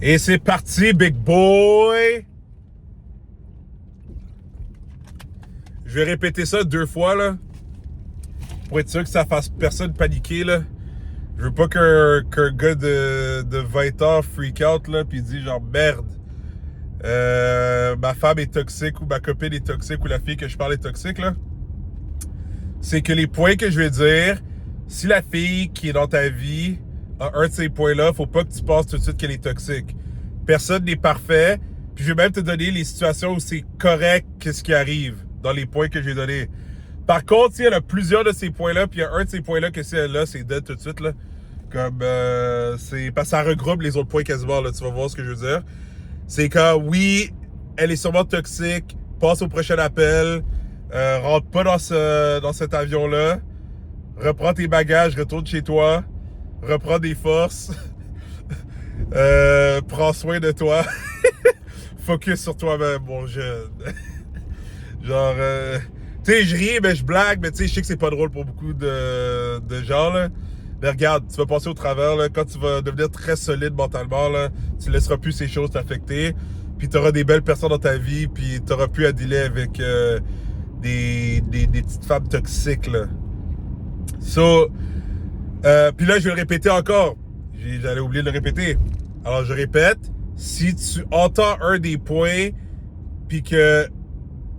Et c'est parti, big boy! Je vais répéter ça 2 fois, là. Pour être sûr que ça fasse personne paniquer, là. Je veux pas qu'un gars de 20 ans freak out, là, pis dit genre merde. Ma femme est toxique ou ma copine est toxique ou la fille que je parle est toxique, là. C'est que les points que je vais dire, si la fille qui est dans ta vie a un de ces points-là, faut pas que tu penses tout de suite qu'elle est toxique. Personne n'est parfait. Puis je vais même te donner les situations où c'est correct qu'est-ce qui arrive dans les points que j'ai donnés. Par contre, si elle a plusieurs de ces points-là, puis il y a un de ces points-là que si elle a, c'est dead tout de suite, là. Comme, c'est... Parce que ça regroupe les autres points quasiment, là. Tu vas voir ce que je veux dire. C'est quand, oui, elle est sûrement toxique, passe au prochain appel, rentre pas dans cet avion-là, reprends tes bagages, retourne chez toi, reprends des forces, prends soin de toi, focus sur toi-même, mon jeune. Genre, tu sais, je ris, mais je blague, mais tu sais, je sais que c'est pas drôle pour beaucoup de gens, là. Mais regarde, tu vas passer au travers, là, quand tu vas devenir très solide mentalement, là, tu laisseras plus ces choses t'affecter, puis tu auras des belles personnes dans ta vie, puis tu auras plus à dealer avec des petites femmes toxiques, là. So, puis là, je vais le répéter encore. J'allais oublier de le répéter. Alors, je répète, si tu entends un des points, puis que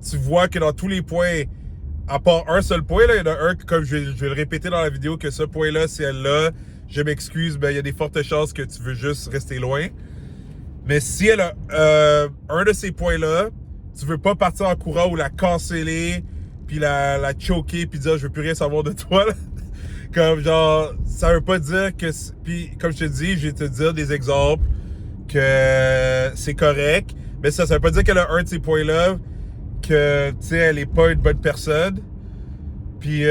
tu vois que dans tous les points, à part un seul point, là, il y en a un, comme je vais le répéter dans la vidéo, que ce point-là, si elle l'a, je m'excuse, ben il y a des fortes chances que tu veux juste rester loin. Mais si elle a un de ces points-là, tu veux pas partir en courant ou la canceller, puis la choquer, puis dire je veux plus rien savoir de toi, là. Comme genre, ça veut pas dire que... Puis comme je te dis, je vais te dire des exemples que c'est correct, mais ça veut pas dire qu'elle a un de ces points-là, que, tu sais, elle est pas une bonne personne. Puis,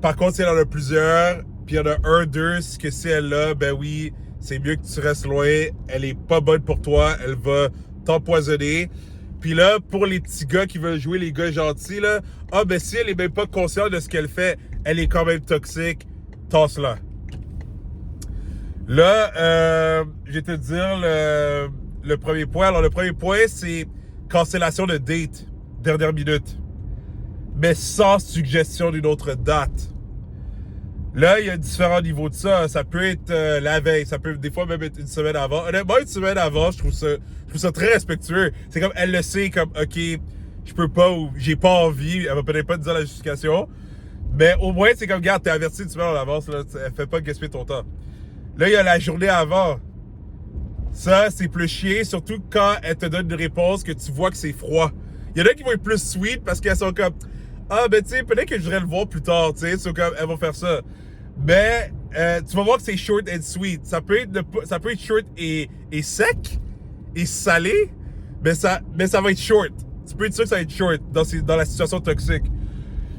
par contre, si elle en a plusieurs, puis il y en a un, deux, que si elle l'a, ben oui, c'est mieux que tu restes loin. Elle est pas bonne pour toi. Elle va t'empoisonner. Puis là, pour les petits gars qui veulent jouer les gars gentils, là, ah, ben si elle est même pas consciente de ce qu'elle fait, elle est quand même toxique, tasse-la. Là, je vais te dire le premier point. Alors, le premier point, c'est cancellation de date, dernière minute. Mais sans suggestion d'une autre date. Là, il y a différents niveaux de ça. Ça peut être la veille, ça peut des fois même être une semaine avant. Honnêtement, une semaine avant, je trouve ça très respectueux. C'est comme, elle le sait, comme, OK, je peux pas ou j'ai pas envie. Elle va peut-être pas te dire la justification. Mais au moins, c'est comme, regarde, t'es averti une semaine en avance, là. Elle fait pas gaspiller ton temps. Là, il y a la journée avant. Ça, c'est plus chier, surtout quand elle te donne une réponse que tu vois que c'est froid. Il y en a qui vont être plus sweet parce qu'elles sont comme, ah, ben, tu sais, peut-être que je voudrais le voir plus tard, tu sais, c'est comme, elles vont faire ça. Mais, tu vas voir que c'est short and sweet. Ça peut être short et sec, et salé, mais ça va être short. Tu peux être sûr que ça va être short dans la situation toxique.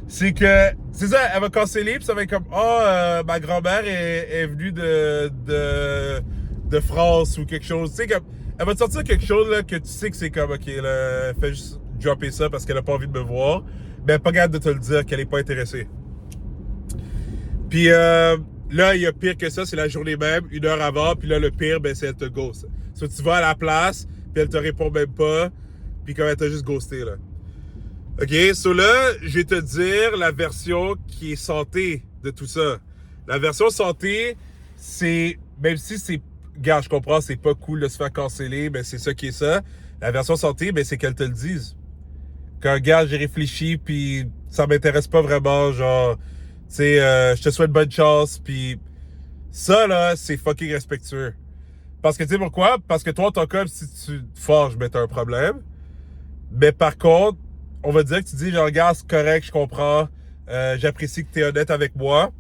C'est que, c'est ça, elle va canceller, puis ça va être comme, ma grand-mère est venue de France ou quelque chose. Tu sais, comme, elle va te sortir quelque chose, là, que tu sais que c'est comme, OK, là, elle fait juste dropper ça parce qu'elle a pas envie de me voir. Mais elle n'est pas capable de te le dire qu'elle est pas intéressée. Puis là, il y a pire que ça, c'est la journée même, 1 heure avant, puis là, le pire, ben, c'est elle te ghost. So, tu vas à la place, puis elle te répond même pas, puis comme elle t'a juste ghosté, là. OK, so là, je vais te dire la version qui est santé de tout ça. La version santé, c'est, même si c'est, gars, je comprends, c'est pas cool de se faire canceller, mais c'est ça qui est ça. La version santé, ben, c'est qu'elle te le dise. Quand, gars, j'ai réfléchi, puis ça m'intéresse pas vraiment, genre, tu sais, je te souhaite bonne chance, puis ça, là, c'est fucking respectueux. Parce que, tu sais pourquoi? Parce que toi, en tant qu'homme, si tu te forges, ben, t'as un problème. Mais par contre, on va dire que tu dis, genre, regarde, c'est correct, je comprends, j'apprécie que tu es honnête avec moi.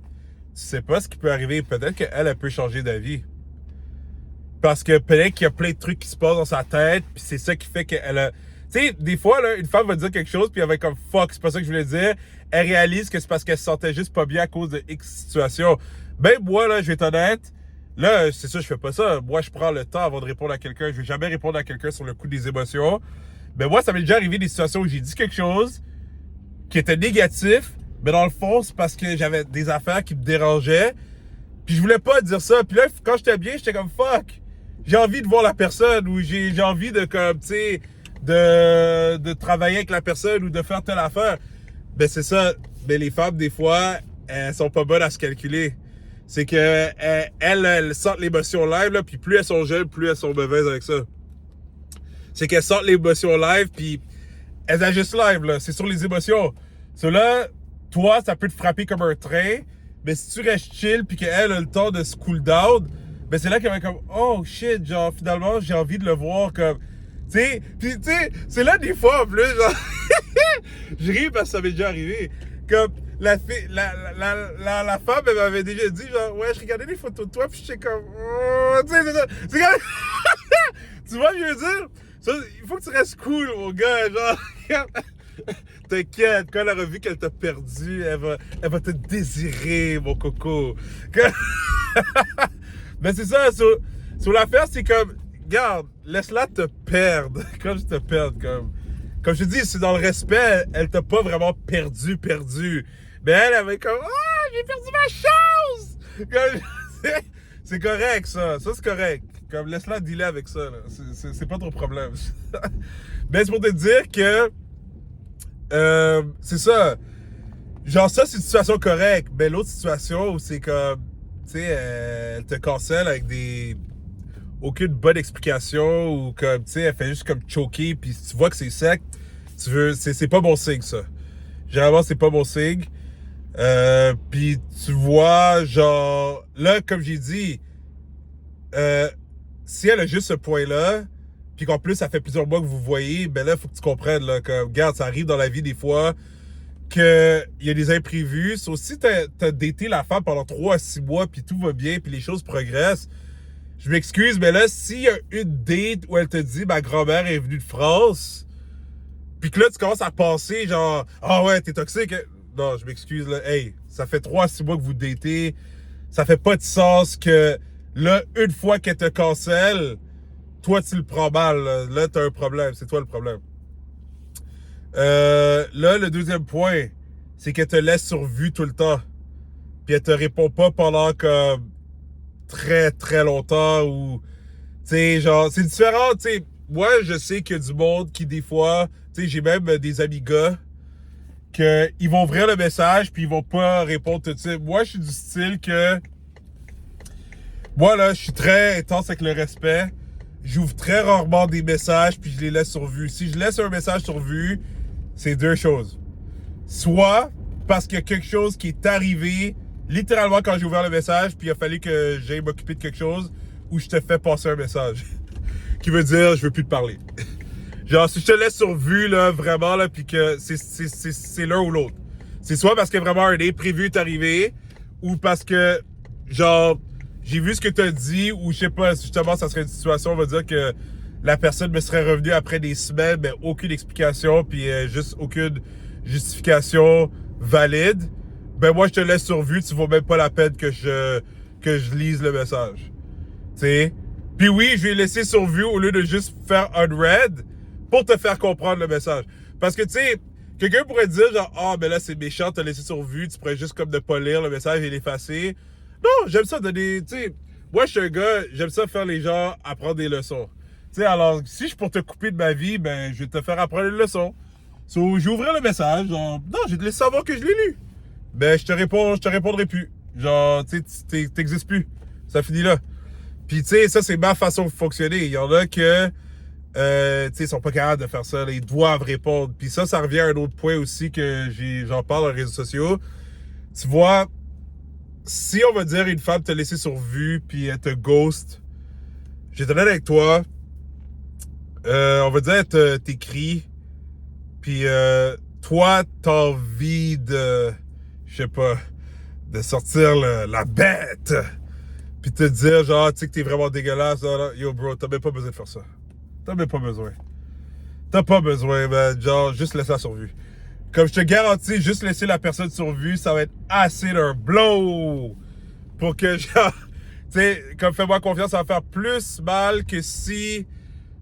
Tu sais pas ce qui peut arriver. Peut-être qu'elle, elle peut changer d'avis. Parce que peut-être qu'il y a plein de trucs qui se passent dans sa tête, puis c'est ça qui fait qu'elle a... Tu sais, des fois, là, une femme va dire quelque chose, puis elle va être comme « fuck, c'est pas ça que je voulais dire ». Elle réalise que c'est parce qu'elle se sentait juste pas bien à cause de X situation. Ben, moi, là, je vais être honnête, là, c'est ça, je fais pas ça. Moi, je prends le temps avant de répondre à quelqu'un. Je vais jamais répondre à quelqu'un sur le coup des émotions. Mais moi, ça m'est déjà arrivé des situations où j'ai dit quelque chose qui était négatif, mais dans le fond, c'est parce que j'avais des affaires qui me dérangeaient. Puis je voulais pas dire ça. Puis là, quand j'étais bien, j'étais comme fuck. j'ai envie de voir la personne ou j'ai envie de, comme, tu sais, de travailler avec la personne ou de faire telle affaire. Ben, c'est ça. Ben, les femmes, des fois, elles sont pas bonnes à se calculer. C'est que elles sentent l'émotion live, là, puis plus elles sont jeunes, plus elles sont mauvaises avec ça. C'est qu'elles sentent l'émotion live, puis elles agissent live, là. C'est sur les émotions. Cela, toi, ça peut te frapper comme un train, mais si tu restes chill, puis qu'elle a le temps de se cool down, ben c'est là qu'elle va être comme, oh shit, genre, finalement, j'ai envie de le voir comme, tu sais, puis tu sais, c'est là des fois, en plus, genre, je ris parce que ça m'est déjà arrivé, comme, la femme, elle m'avait déjà dit, genre, ouais, je regardais les photos de toi, puis j'étais comme, oh, tu sais, c'est comme, tu vois, je veux dire, ça, il faut que tu restes cool, mon gars, genre, t'inquiète, quand elle aura vu qu'elle t'a perdu, elle va te désirer, mon coco. Mais c'est ça, sur l'affaire, c'est comme, regarde, laisse-la te perdre, comme je te perde, comme je te dis, c'est dans le respect, elle t'a pas vraiment perdu. Mais elle avait comme, ah, j'ai perdu ma chance! Comme, c'est correct, ça c'est correct. Comme, laisse-la dealer avec ça, là. C'est pas ton problème. Mais c'est pour te dire que, c'est ça. Genre, ça, c'est une situation correcte. Mais l'autre situation où c'est comme, tu sais, elle te cancelle avec aucune bonne explication ou comme, tu sais, elle fait juste comme choquer, puis si tu vois que c'est sec, c'est pas bon signe, ça. Généralement, c'est pas bon signe. Puis tu vois, genre, là, comme j'ai dit, si elle a juste ce point-là, puis qu'en plus, ça fait plusieurs mois que vous voyez, ben là, il faut que tu comprennes, là, que, regarde, ça arrive dans la vie des fois, qu'il y a des imprévus. Sauf si t'as daté la femme pendant 3 à 6 mois, puis tout va bien, puis les choses progressent, je m'excuse, mais là, s'il y a une date où elle te dit, ma grand-mère est venue de France, puis que là, tu commences à penser, genre, ah ouais, t'es toxique. Non, je m'excuse, là. Hey, ça fait 3 à 6 mois que vous datez. Ça fait pas de sens que, là, une fois qu'elle te cancelle, toi, tu le prends mal. Là, t'as un problème. C'est toi le problème. Là, le deuxième point, c'est qu'elle te laisse sur vue tout le temps. Puis elle te répond pas pendant comme très, très longtemps ou, tu sais, genre, c'est différent, tu sais. Moi, je sais qu'il y a du monde qui, des fois, tu sais, j'ai même des amis gars qu'ils vont ouvrir le message puis ils vont pas répondre tout de suite. Moi, je suis du style que, moi, là, je suis très intense avec le respect. J'ouvre très rarement des messages puis je les laisse sur vue. Si je laisse un message sur vue, c'est deux choses. Soit parce qu'il y a quelque chose qui est arrivé littéralement quand j'ai ouvert le message puis il a fallu que j'aille m'occuper de quelque chose ou je te fais passer un message qui veut dire je veux plus te parler. Genre, si je te laisse sur vue, là, vraiment, là, pis que c'est l'un ou l'autre. C'est soit parce que vraiment un imprévu est arrivé, ou parce que, genre, j'ai vu ce que t'as dit, ou je sais pas, justement, ça serait une situation, on va dire que la personne me serait revenue après des semaines, mais aucune explication, puis juste aucune justification valide. Ben moi, je te laisse sur vue, tu vaux même pas la peine que je lise le message. Tu sais? Puis oui, je vais laisser sur vue au lieu de juste faire unread, pour te faire comprendre le message. Parce que, tu sais, quelqu'un pourrait dire, genre, ah, mais là, c'est méchant, t'as laissé sur vue, tu pourrais juste comme ne pas lire le message et l'effacer. Non, j'aime ça donner, tu sais, moi, je suis un gars, j'aime ça faire les gens apprendre des leçons. Tu sais, alors, si je suis pour te couper de ma vie, ben, je vais te faire apprendre une leçon. So, je vais ouvrir le message, genre, non, je vais te laisser savoir que je l'ai lu. Ben, je te répondrai plus. Genre, tu sais, t'existes plus. Ça finit là. Puis, tu sais, ça, c'est ma façon de fonctionner. Il y en a que, tu sais, ils sont pas capables de faire ça, là, ils doivent répondre. Puis ça revient à un autre point aussi que j'en parle dans les réseaux sociaux. Tu vois, si on va dire une femme te laisser sur vue puis elle te ghost, j'ai été honnête avec toi, on va dire elle t'écrit, puis toi t'as envie de, je sais pas, de sortir la bête, puis te dire genre, tu sais que t'es vraiment dégueulasse, là, yo bro, t'as même pas besoin de faire ça. T'as même pas besoin. T'as pas besoin, ben, genre, juste laisse la sur vue. Comme je te garantis, juste laisser la personne sur vue, ça va être assez d'un blow pour que, genre, tu sais, comme fais-moi confiance, ça va faire plus mal que si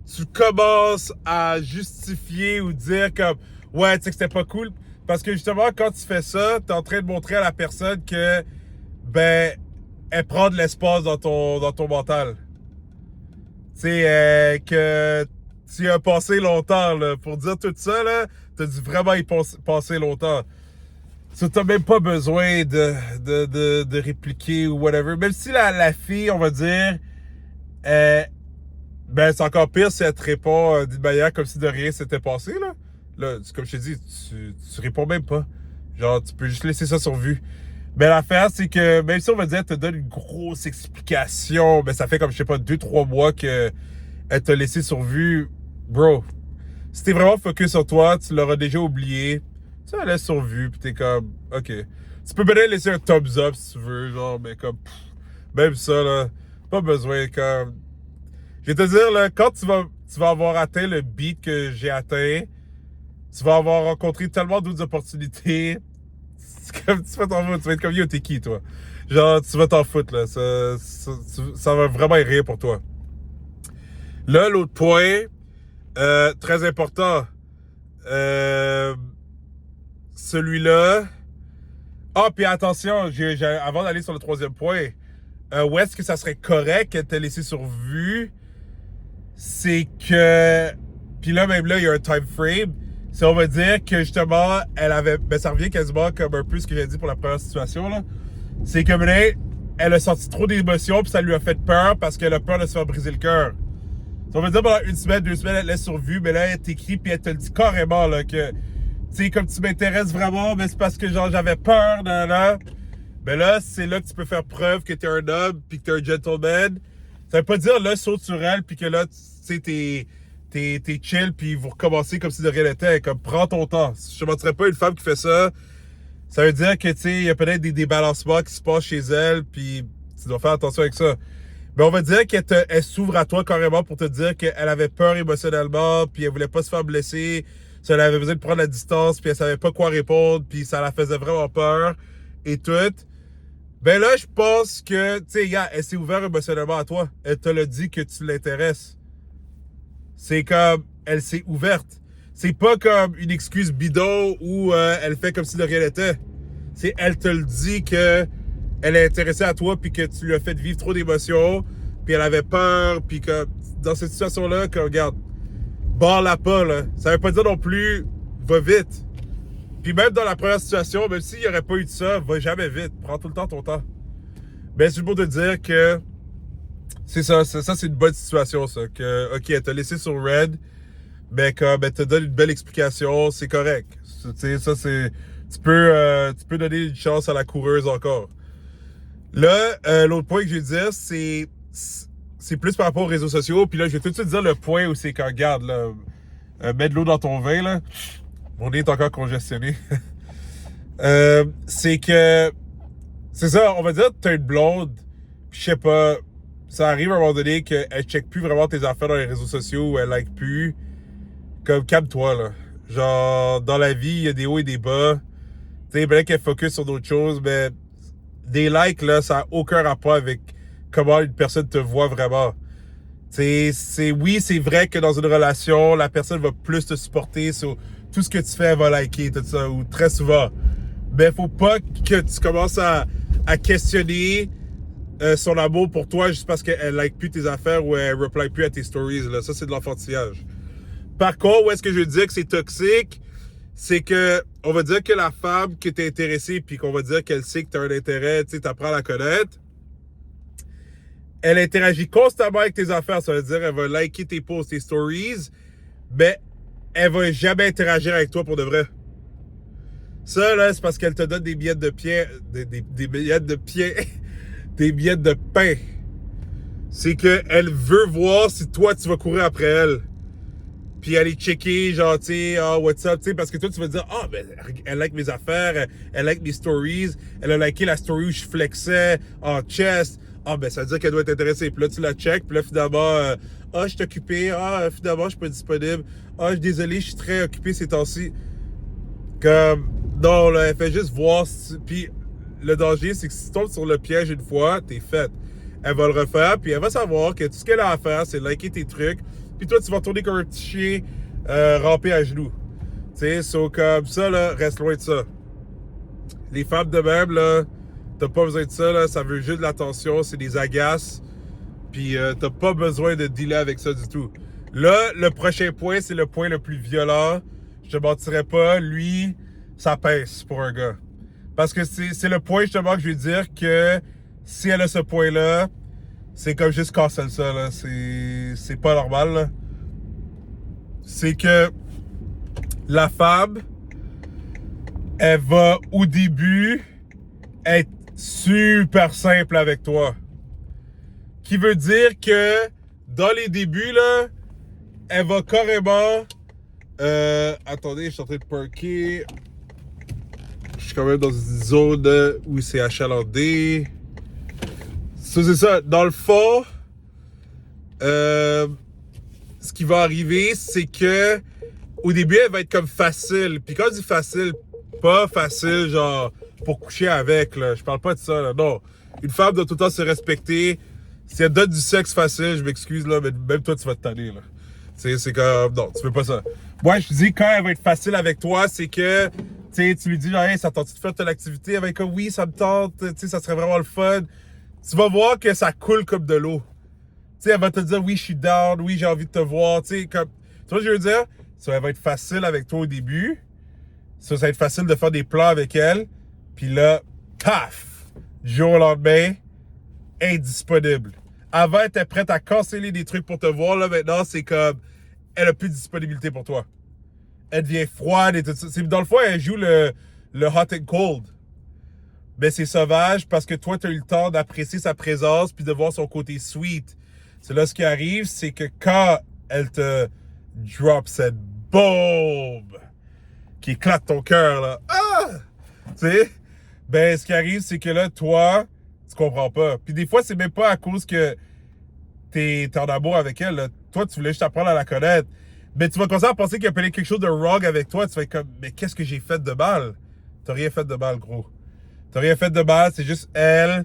tu commences à justifier ou dire comme, ouais, tu sais que c'était pas cool. Parce que justement, quand tu fais ça, t'es en train de montrer à la personne que, ben, elle prend de l'espace dans ton mental. sais, que tu as passé longtemps, là. Pour dire tout ça, là, t'as dû vraiment y passer longtemps. Ça, t'as même pas besoin de répliquer ou whatever. Même si la fille, on va dire, euh, ben, c'est encore pire si elle te répond d'une manière comme si de rien s'était passé, là. Là, comme je t'ai dit, tu réponds même pas. Genre, tu peux juste laisser ça sur vue. Mais l'affaire, c'est que même si on va dire, elle te donne une grosse explication, ben, ça fait comme, je sais pas, 2-3 mois que elle t'a laissé sur vue. Bro, si t'es vraiment focus sur toi, tu l'auras déjà oublié. Tu la laisses sur vue, pis t'es comme, ok. Tu peux peut-être laisser un thumbs up si tu veux, genre, mais comme, même ça, là, pas besoin, comme. Je vais te dire, là, quand tu vas avoir atteint le beat que j'ai atteint, tu vas avoir rencontré tellement d'autres opportunités. C'est comme, tu vas t'en foutre, tu vas être comme, yo, t'es qui, toi? Genre, tu vas t'en foutre, là. Ça va vraiment être rien pour toi. Là, l'autre point, très important, euh, celui-là. Ah, puis attention, avant d'aller sur le troisième point, où est-ce que ça serait correct qu'elle t'ait laissé sur vue? C'est que. Puis là, même là, il y a un time frame. Si on va dire que justement, elle avait. Ben, ça revient quasiment comme un peu ce que j'ai dit pour la première situation, là. C'est que maintenant, elle a senti trop d'émotions, puis ça lui a fait peur parce qu'elle a peur de se faire briser le cœur. Si on va dire pendant 1 semaine, 2 semaines, elle laisse sur vue, mais là, elle t'écrit, puis elle te le dit carrément, là, que. Tu sais, comme tu m'intéresses vraiment, mais c'est parce que, genre, j'avais peur, là. Ben là, c'est là que tu peux faire preuve que t'es un homme, puis que t'es un gentleman. Ça veut pas dire, là, saute sur elle, puis que là, tu sais, t'es chill, puis vous recommencez comme si de rien n'était. Comme, prends ton temps. Je ne mentirais pas une femme qui fait ça. Ça veut dire que, tu sais, il y a peut-être des débalancements qui se passent chez elle, puis tu dois faire attention avec ça. Mais on va dire qu'elle s'ouvre à toi carrément pour te dire qu'elle avait peur émotionnellement, puis elle voulait pas se faire blesser. Ça, elle avait besoin de prendre la distance, puis elle savait pas quoi répondre, puis ça la faisait vraiment peur, et tout. Ben là, je pense que, tu sais, gars, elle s'est ouverte émotionnellement à toi. Elle te l'a dit que tu l'intéresses. C'est comme, elle s'est ouverte. C'est pas comme une excuse bidon où elle fait comme si de rien n'était. C'est, elle te le dit que elle est intéressée à toi, puis que tu lui as fait vivre trop d'émotions, puis elle avait peur, puis que dans cette situation-là, que regarde, barre-la pas, là. Ça veut pas dire non plus, va vite. Puis même dans la première situation, même s'il n'y aurait pas eu de ça, va jamais vite. Prends tout le temps ton temps. Mais c'est pour te dire que c'est ça, c'est une bonne situation, ça. Que, ok, elle t'a laissé sur Red, mais comme elle te donne une belle explication, c'est correct. Tu sais, ça, c'est. Tu peux donner une chance à la coureuse encore. Là, l'autre point que je vais dire, c'est plus par rapport aux réseaux sociaux. Puis là, je vais tout de suite dire le point où c'est quand, regarde, là, mets de l'eau dans ton vin, là. Mon nez est encore congestionné. C'est que. C'est ça, on va dire que t'as une blonde, pis je sais pas, ça arrive à un moment donné qu'elle check plus vraiment tes affaires dans les réseaux sociaux, ou elle like plus. Comme, calme-toi, là. Genre, dans la vie, il y a des hauts et des bas. Tu sais, bien qu'elle focus sur d'autres choses, mais des likes, là, ça n'a aucun rapport avec comment une personne te voit vraiment. Tu sais, oui, c'est vrai que dans une relation, la personne va plus te supporter sur tout ce que tu fais, elle va liker, tout ça, ou très souvent. Mais faut pas que tu commences à questionner son amour pour toi juste parce qu'elle like plus tes affaires ou elle reply plus à tes stories. Là. Ça, c'est de l'enfantillage. Par contre, où est-ce que je veux dire que c'est toxique? C'est que, on va dire que la femme qui t'est intéressée, puis qu'on va dire qu'elle sait que tu as un intérêt, tu sais, t'apprends à la connaître, elle interagit constamment avec tes affaires. Ça veut dire qu'elle va liker tes posts, tes stories, mais elle va jamais interagir avec toi pour de vrai. Ça, là, c'est parce qu'elle te donne des miettes de pied, des miettes de pied, des miettes de pain. C'est qu'elle veut voir si toi, tu vas courir après elle. Puis aller checker, genre, tu sais, oh, what's up, tu sais, parce que toi, tu vas dire, ah, ben, elle like mes affaires, elle like mes stories, elle a liké la story où je flexais en chest. Ah, ben, ça veut dire qu'elle doit être intéressée. Puis là, tu la check, puis là, finalement, je suis occupé, finalement, je suis pas disponible. Je suis désolé, je suis très occupé ces temps-ci. Comme, non, là, elle fait juste voir. Puis le danger, c'est que si tu tombes sur le piège une fois, t'es faite. Elle va le refaire, puis elle va savoir que tout ce qu'elle a à faire, c'est liker tes trucs. Puis toi, tu vas retourner comme un petit chien ramper à genoux. Tu sais, so, comme ça, là, reste loin de ça. Les femmes de même, là, t'as pas besoin de ça, là. Ça veut juste de l'attention, c'est des agaces. Puis t'as pas besoin de dealer avec ça du tout. Là, le prochain point, c'est le point le plus violent. Je te mentirais pas, lui, ça pèse pour un gars. Parce que c'est le point justement que je vais dire que si elle a ce point-là, c'est comme juste casser ça, là. C'est pas normal, là. C'est que la femme, elle va au début être super simple avec toi. Qui veut dire que dans les débuts, là, elle va carrément... attendez, je suis en train de parker. Je suis quand même dans une zone où c'est achalandé. Ça, c'est ça. Dans le fond, ce qui va arriver, c'est que au début, elle va être comme facile. Puis quand je dis facile, pas facile, genre, pour coucher avec, là. Je parle pas de ça, là. Non. Une femme doit tout le temps se respecter. Si elle donne du sexe facile, je m'excuse, là, mais même toi, tu vas te tanner, là. C'est comme... Non, tu veux pas ça. Moi, je dis, quand elle va être facile avec toi, c'est que... Tu lui dis, genre, hey, ça tente de faire telle activité? Elle va être comme, oui, ça me tente. Tu sais, ça serait vraiment le fun. Tu vas voir que ça coule comme de l'eau. Tu sais, elle va te dire, oui, je suis down. Oui, j'ai envie de te voir. Tu sais, comme... Tu vois ce que je veux dire? Ça, elle va être facile avec toi au début. Ça va être facile de faire des plans avec elle. Puis là, paf! Du jour au lendemain, indisponible. Avant, elle était prête à canceller des trucs pour te voir. Là, maintenant, c'est comme... Elle a plus de disponibilité pour toi. Elle devient froide et tout ça. Dans le fond, elle joue le hot and cold. Mais c'est sauvage parce que toi, tu as eu le temps d'apprécier sa présence puis de voir son côté sweet. C'est là ce qui arrive, c'est que quand elle te drop cette bombe qui éclate ton cœur, là, ah! Tu sais? Ben, ce qui arrive, c'est que là, toi, tu comprends pas. Puis des fois, c'est même pas à cause que t'es en amour avec elle, là. Toi, tu voulais juste apprendre à la connaître. Mais tu vas commencer à penser qu'il y a peut-être quelque chose de wrong avec toi. Tu vas être comme, mais qu'est-ce que j'ai fait de mal? T'as rien fait de mal, gros. T'as rien fait de mal, c'est juste elle.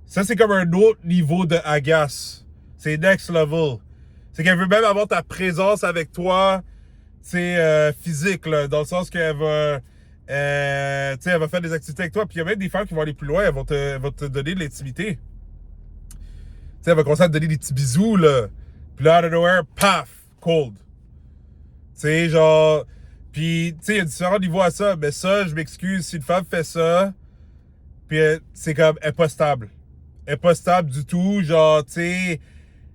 Ça, c'est comme un autre niveau de agace. C'est next level. C'est qu'elle veut même avoir ta présence avec toi, c'est physique, là, dans le sens qu'elle va... tu sais, elle va faire des activités avec toi. Puis il y a même des femmes qui vont aller plus loin, elles vont te donner de l'intimité. Tu sais, elle va commencer à te donner des petits bisous, là. Puis là, out of nowhere, paf, cold. Tu sais, genre... Puis, tu sais, il y a différents niveaux à ça. Mais ça, je m'excuse, si une femme fait ça, puis c'est comme, elle est pas stable. Elle est pas stable du tout. Genre, tu sais...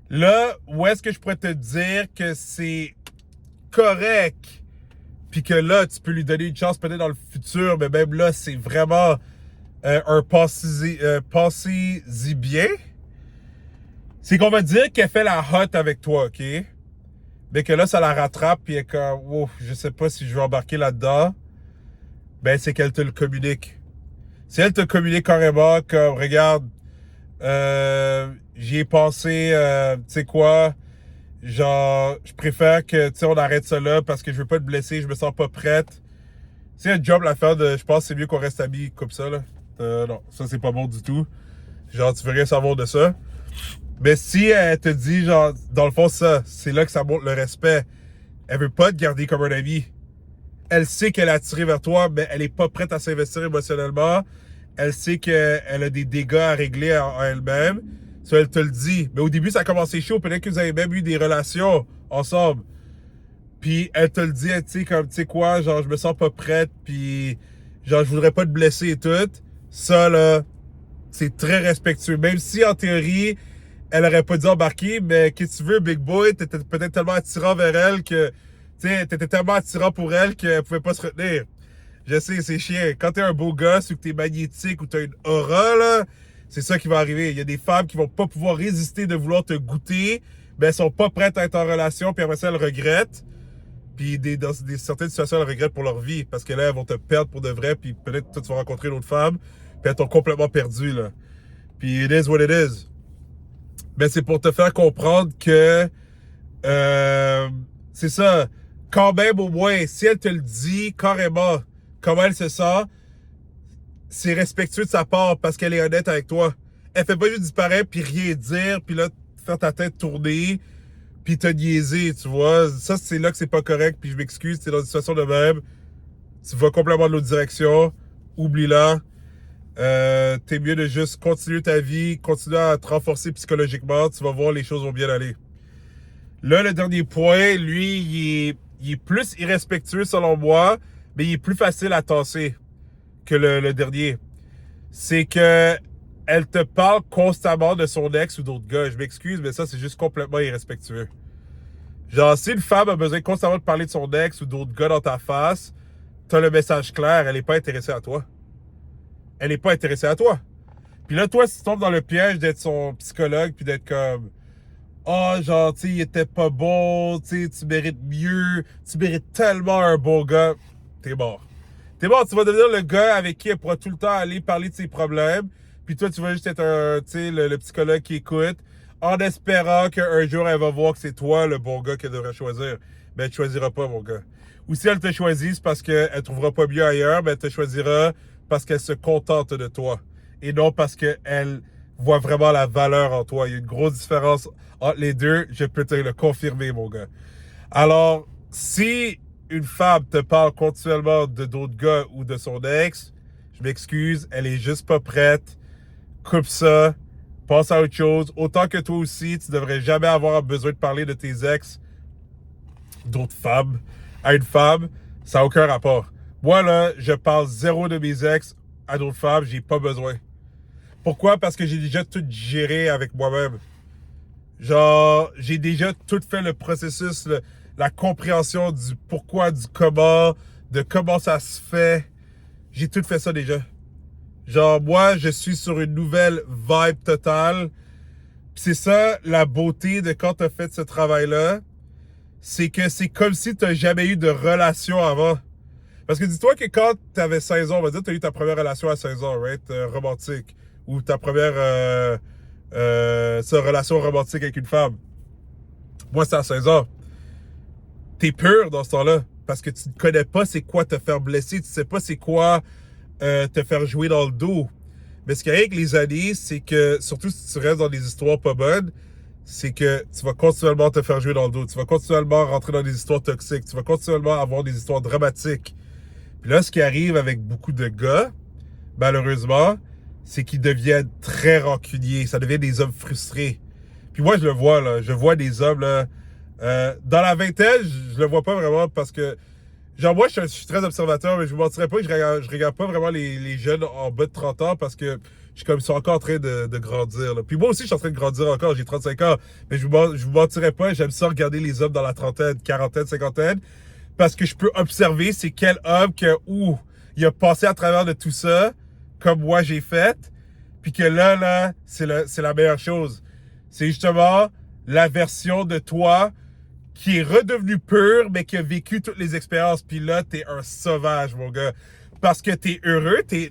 Là, où est-ce que je pourrais te dire que c'est correct, puis que là, tu peux lui donner une chance peut-être dans le futur, mais même là, c'est vraiment un pensez-y bien. C'est qu'on va dire qu'elle fait la hot avec toi, OK? Mais que là, ça la rattrape, puis elle est comme, oh, je sais pas si je vais embarquer là-dedans. Ben, c'est qu'elle te le communique. Si elle te communique carrément comme, regarde, j'y ai pensé, tu sais quoi, genre, je préfère que, tu sais, on arrête ça là parce que je veux pas te blesser, je me sens pas prête. C'est un job l'affaire de, je pense que c'est mieux qu'on reste amis comme ça, là. Non, ça c'est pas bon du tout. Genre, tu veux rien savoir de ça. Mais si elle te dit, genre, dans le fond, ça, c'est là que ça montre le respect. Elle veut pas te garder comme un ami. Elle sait qu'elle est attirée vers toi, mais elle est pas prête à s'investir émotionnellement. Elle sait qu'elle a des dégâts à régler en elle-même. Ça, elle te le dit. Mais au début, ça a commencé chaud. Peut-être que vous avez même eu des relations ensemble. Puis elle te le dit, tu sais, comme, tu sais quoi, genre, je me sens pas prête, puis genre, je voudrais pas te blesser et tout. Ça, là, c'est très respectueux. Même si, en théorie, elle aurait pas dû embarquer, mais qu'est-ce que tu veux, Big Boy, t'étais peut-être tellement attirant vers elle que, tu sais, t'étais tellement attirant pour elle qu'elle pouvait pas se retenir. Je sais, c'est chiant. Quand t'es un beau gosse ou que t'es magnétique ou t'as une aura, là, c'est ça qui va arriver. Il y a des femmes qui vont pas pouvoir résister de vouloir te goûter, mais elles sont pas prêtes à être en relation, puis après ça, elles regrettent. Puis dans certaines situations, elles regrettent pour leur vie, parce que là, elles vont te perdre pour de vrai, puis peut-être toi, tu vas rencontrer une autre femme, puis elles t'ont complètement perdu, là. Puis it is what it is. Mais c'est pour te faire comprendre que c'est ça. Quand même, au moins, si elle te le dit carrément, comment elle se sent, c'est respectueux de sa part parce qu'elle est honnête avec toi. Elle fait pas juste disparaître puis rien dire, puis là, faire ta tête tourner, puis te niaiser, tu vois. Ça, c'est là que c'est pas correct, puis je m'excuse, t'es dans une situation de même. Tu vas complètement de l'autre direction. Oublie-la. T'es mieux de juste continuer ta vie, continuer à te renforcer psychologiquement, tu vas voir, les choses vont bien aller. Là, le dernier point, lui, il est plus irrespectueux selon moi, mais il est plus facile à tasser que le dernier. C'est que elle te parle constamment de son ex ou d'autres gars. Je m'excuse, mais ça, c'est juste complètement irrespectueux. Genre, si une femme a besoin constamment de parler de son ex ou d'autres gars dans ta face, t'as le message clair, elle est pas intéressée à toi. Elle est pas intéressée à toi. Puis là, toi, si tu tombes dans le piège d'être son psychologue, puis d'être comme ah, genre, tu sais, il était pas bon, tu sais, tu mérites mieux, tu mérites tellement un bon gars, t'es mort. T'es mort, tu vas devenir le gars avec qui elle pourra tout le temps aller parler de ses problèmes, puis toi, tu vas juste être tu sais, le psychologue qui écoute, en espérant qu'un jour, elle va voir que c'est toi le bon gars qu'elle devrait choisir. Mais elle te choisira pas, mon gars. Ou si elle te choisit, c'est parce qu'elle trouvera pas mieux ailleurs, mais elle te choisira parce qu'elle se contente de toi. Et non parce qu'elle voit vraiment la valeur en toi. Il y a une grosse différence entre les deux, je peux te le confirmer, mon gars. Alors, si une femme te parle continuellement de d'autres gars ou de son ex, je m'excuse, elle est juste pas prête. Coupe ça, pense à autre chose. Autant que toi aussi, tu devrais jamais avoir besoin de parler de tes ex, d'autres femmes, à une femme. Ça n'a aucun rapport. Moi, là, je parle zéro de mes ex à d'autres femmes, j'ai pas besoin. Pourquoi? Parce que j'ai déjà tout géré avec moi-même. Genre, j'ai déjà tout fait le processus, la compréhension du pourquoi, du comment, de comment ça se fait. J'ai tout fait ça déjà. Genre, moi, je suis sur une nouvelle vibe totale. Puis c'est ça, la beauté de quand t'as fait ce travail-là. C'est que c'est comme si t'as jamais eu de relation avant. Parce que dis-toi que quand t'avais 16 ans, on va dire, t'as eu ta première relation à 16 ans, right? Romantique. Ou ta première relation romantique avec une femme. Moi, c'est à 16 ans. T'es pur dans ce temps-là. Parce que tu ne connais pas c'est quoi te faire blesser. Tu sais pas c'est quoi te faire jouer dans le dos. Mais ce qui arrive avec les années, c'est que, surtout si tu restes dans des histoires pas bonnes, c'est que tu vas continuellement te faire jouer dans le dos. Tu vas continuellement rentrer dans des histoires toxiques. Tu vas continuellement avoir des histoires dramatiques. Puis là, ce qui arrive avec beaucoup de gars, malheureusement, c'est qu'ils deviennent très rancuniers. Ça devient des hommes frustrés. Puis moi, je le vois, là. Je vois des hommes, là. Dans la vingtaine, je le vois pas vraiment parce que, genre, moi, je suis très observateur, mais je vous mentirais pas que je regarde pas vraiment les jeunes en bas de 30 ans parce que je suis comme, ils sont encore en train de grandir, là. Puis moi aussi, je suis en train de grandir encore. J'ai 35 ans. Mais je vous mentirais pas, j'aime ça regarder les hommes dans la trentaine, quarantaine, cinquantaine. Parce que je peux observer c'est quel homme il a passé à travers de tout ça, comme moi j'ai fait, puis que là, c'est la meilleure chose. C'est justement la version de toi qui est redevenu pur, mais qui a vécu toutes les expériences. Puis là, t'es un sauvage, mon gars. Parce que t'es heureux, t'es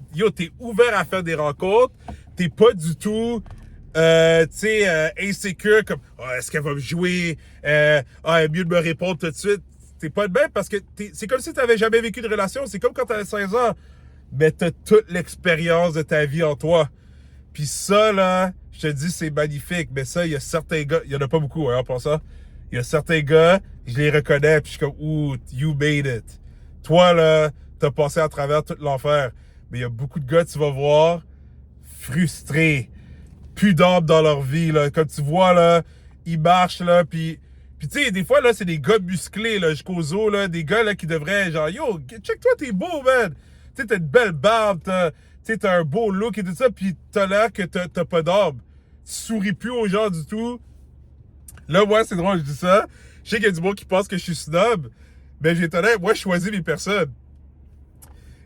ouvert à faire des rencontres, t'es pas du tout, insécure, comme, est-ce qu'elle va me jouer? Elle est mieux de me répondre tout de suite. T'es pas de même parce que c'est comme si t'avais jamais vécu de relation. C'est comme quand t'avais 16 ans. Mais t'as toute l'expérience de ta vie en toi. Puis ça, là, je te dis, c'est magnifique. Mais ça, il y a certains gars, il y en a pas beaucoup, hein, pour ça. Il y a certains gars, je les reconnais, puis je suis comme, ouh, you made it. Toi, là, t'as passé à travers tout l'enfer. Mais il y a beaucoup de gars, tu vas voir, frustrés, plus d'âme dans leur vie, là. Comme tu vois, là, ils marchent, là, puis tu sais, des fois, là, c'est des gars musclés, là, jusqu'aux os, là, des gars, là, qui devraient, genre, yo, check-toi, t'es beau, man. Tu sais, t'as une belle barbe, t'as un beau look et tout ça, puis t'as l'air que t'as pas d'âme. Tu souris plus aux gens du tout. Là, moi, c'est drôle, je dis ça. Je sais qu'il y a du monde qui pense que je suis snob, mais j'ai honnête, moi, je choisis mes personnes.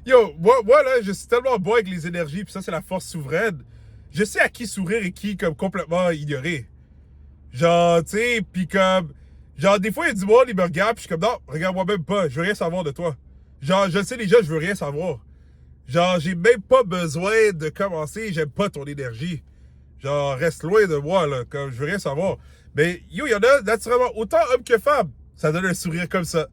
Yo, moi, là, je suis tellement bon avec les énergies, puis ça, c'est la force souveraine. Je sais à qui sourire et qui, comme, complètement ignorer. Genre, tu sais, puis comme... Genre, des fois, il y a du monde, il me regarde, puis je suis comme, non, regarde-moi même pas, je veux rien savoir de toi. Genre, je le sais déjà, je veux rien savoir. Genre, j'ai même pas besoin de commencer, j'aime pas ton énergie. Genre, reste loin de moi, là, comme, je veux rien savoir. Mais, yo, il y en a, naturellement, autant hommes que femmes. Ça donne un sourire comme ça.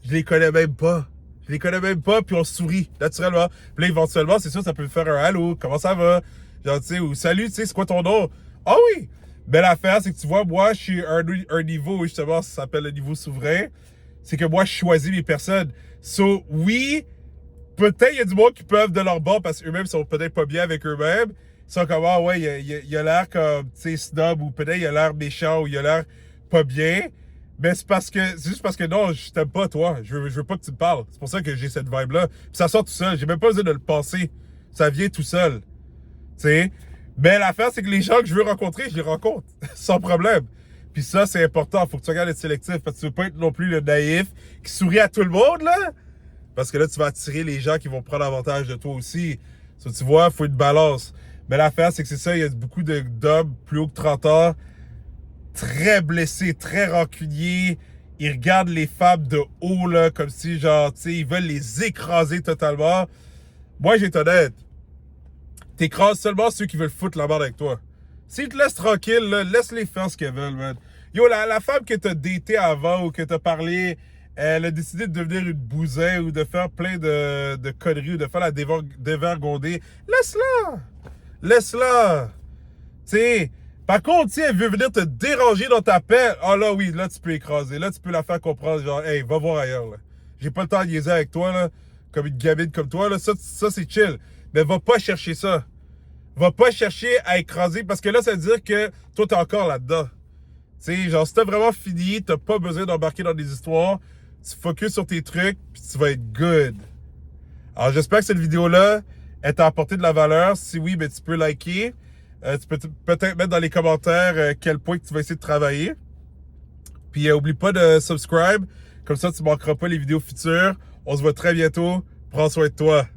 Je les connais même pas. Je les connais même pas, puis on sourit, naturellement. Puis là, éventuellement, c'est sûr, ça peut me faire un allô, comment ça va? Genre, tu sais, ou salut, tu sais, c'est quoi ton nom? Ah oui! Mais l'affaire, c'est que tu vois, moi, je suis un niveau, justement, ça s'appelle le niveau souverain. C'est que moi, je choisis mes personnes. So, oui, peut-être il y a du monde qui peuvent de leur bord parce qu'eux-mêmes sont peut-être pas bien avec eux-mêmes. Ils sont comme, ah ouais, il a l'air comme, tu sais, snob, ou peut-être il a l'air méchant, ou il a l'air pas bien. Mais c'est juste parce que non, je t'aime pas, toi. Je veux pas que tu me parles. C'est pour ça que j'ai cette vibe-là. Puis ça sort tout seul. J'ai même pas besoin de le penser. Ça vient tout seul. Tu sais. Mais l'affaire, c'est que les gens que je veux rencontrer, je les rencontre. Sans problème. Puis ça, c'est important. Faut que tu regardes être sélectif. Parce que tu veux pas être non plus le naïf qui sourit à tout le monde, là. Parce que là, tu vas attirer les gens qui vont prendre avantage de toi aussi. Ça, tu vois, il faut une balance. Mais l'affaire, c'est que c'est ça, il y a beaucoup d'hommes plus haut que 30 ans, très blessés, très rancuniers. Ils regardent les femmes de haut, là, comme si, genre, tu sais, ils veulent les écraser totalement. Moi, j'ai été honnête. T'écrases seulement ceux qui veulent foutre la merde avec toi. S'ils te laissent tranquille, là, laisse-les faire ce qu'ils veulent, man. Yo, la femme que t'as daté avant ou que t'as parlé, elle a décidé de devenir une bousin ou de faire plein de conneries ou de faire la dévergonder. Laisse-la! Laisse-la! Tu sais, par contre, si elle veut venir te déranger dans ta paix, ah là oui, là tu peux écraser. Là tu peux la faire comprendre, genre, hey, va voir ailleurs, là. J'ai pas le temps de niaiser avec toi, là, comme une gamine comme toi, là. Ça c'est chill. Mais va pas chercher ça. Va pas chercher à écraser, parce que là, ça veut dire que toi, t'es encore là-dedans. Tu sais, genre, si t'as vraiment fini, t'as pas besoin d'embarquer dans des histoires, tu focuses sur tes trucs, puis tu vas être good. Alors, j'espère que cette vidéo-là, elle t'a apporté de la valeur. Si oui, ben, tu peux liker. Tu peux peut-être mettre dans les commentaires quel point que tu vas essayer de travailler. Puis, oublie pas de subscribe. Comme ça, tu manqueras pas les vidéos futures. On se voit très bientôt. Prends soin de toi.